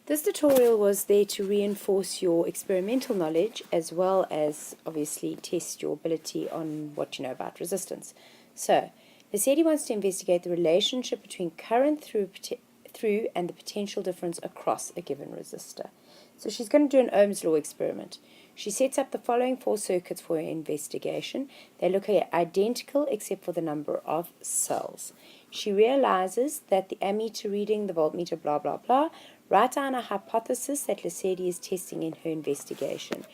This tutorial was there to reinforce your experimental knowledge as well as obviously test your ability on what you know about resistance. So, Lesedi wants to investigate the relationship between current through and the potential difference across a given resistor. So she's going to do an Ohm's law experiment. She sets up the following 4 circuits for her investigation. They look identical except for the number of cells. She realizes that the ammeter reading, the voltmeter, blah, blah, blah, write down a hypothesis that Lesedi is testing in her investigation.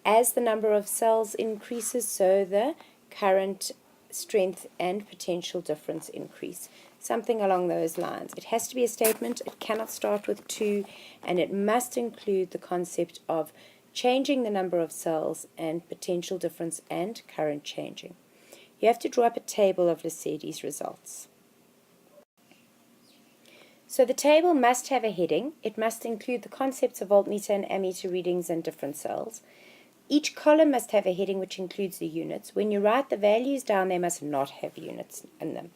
As the number of cells increases, so the current, strength, and potential difference increase. Something along those lines. It has to be a statement, it cannot start with to, and it must include the concept of changing the number of cells and potential difference and current changing. You have to draw up a table of Lesedi's results. So the table must have a heading. It must include the concepts of voltmeter and ammeter readings and different cells. Each column must have a heading which includes the units. When you write the values down, they must not have units in them.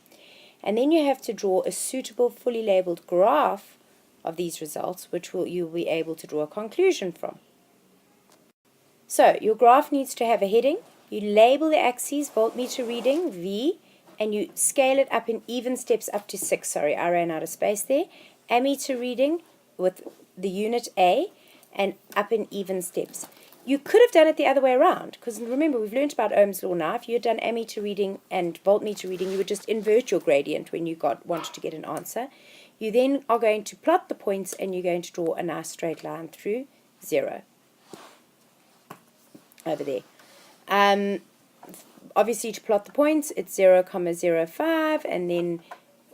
And then you have to draw a suitable, fully labeled graph of these results, which you'll be able to draw a conclusion from. So your graph needs to have a heading. You label the axes, voltmeter reading, V, and you scale it up in even steps up to 6. Sorry, I ran out of space there. Ammeter reading with the unit A and up in even steps. You could have done it the other way around, because remember, we've learned about Ohm's law now. If you had done ammeter reading and voltmeter reading, you would just invert your gradient when you wanted to get an answer. You then are going to plot the points, and you're going to draw a nice straight line through 0 over there. Obviously, to plot the points, it's 0,05 and then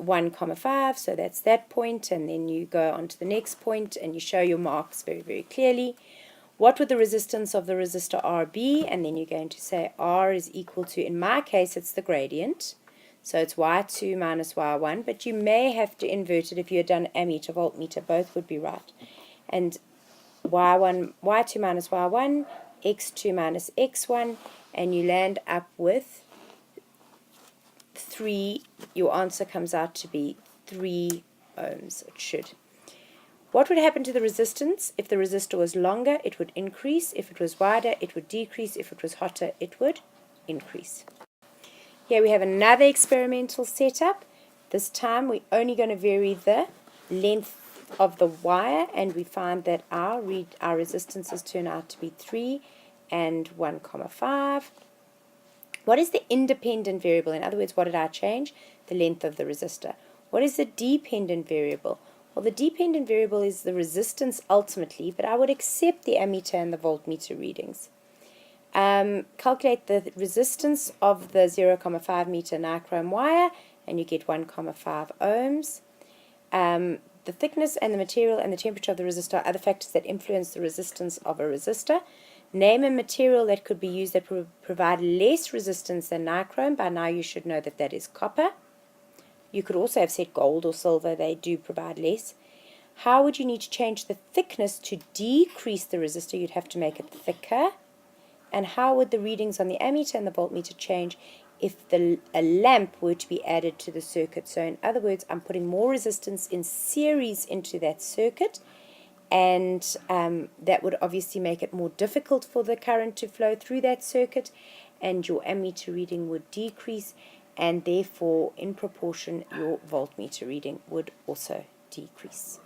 1,5, so that's that point, and then you go on to the next point and you show your marks very, very clearly. What would the resistance of the resistor R be? And then you're going to say R is equal to, in my case, it's the gradient, so it's Y2 minus Y1, but you may have to invert it if you had done ammeter, voltmeter, both would be right. And Y2 minus Y1, X2 minus X1, and you land up with 3, your answer comes out to be 3 ohms, it should. What would happen to the resistance? If the resistor was longer, it would increase. If it was wider, it would decrease. If it was hotter, it would increase. Here we have another experimental setup. This time we're only going to vary the length of the wire, and we find that our resistances turn out to be 3 and 1,5. What is the independent variable? In other words, what did I change? The length of the resistor. What is the dependent variable? Well, the dependent variable is the resistance ultimately, but I would accept the ammeter and the voltmeter readings. Calculate the resistance of the 0,5 meter nichrome wire, and you get 1,5 ohms. The thickness and the material and the temperature of the resistor are other factors that influence the resistance of a resistor. Name a material that could be used that would provide less resistance than nichrome. By now you should know that that is copper. You could also have said gold or silver. They do provide less. How would you need to change the thickness to decrease the resistor? You'd have to make it thicker. And how would the readings on the ammeter and the voltmeter change if a lamp were to be added to the circuit? So in other words, I'm putting more resistance in series into that circuit, and that would obviously make it more difficult for the current to flow through that circuit, and your ammeter reading would decrease, and therefore in proportion your voltmeter reading would also decrease.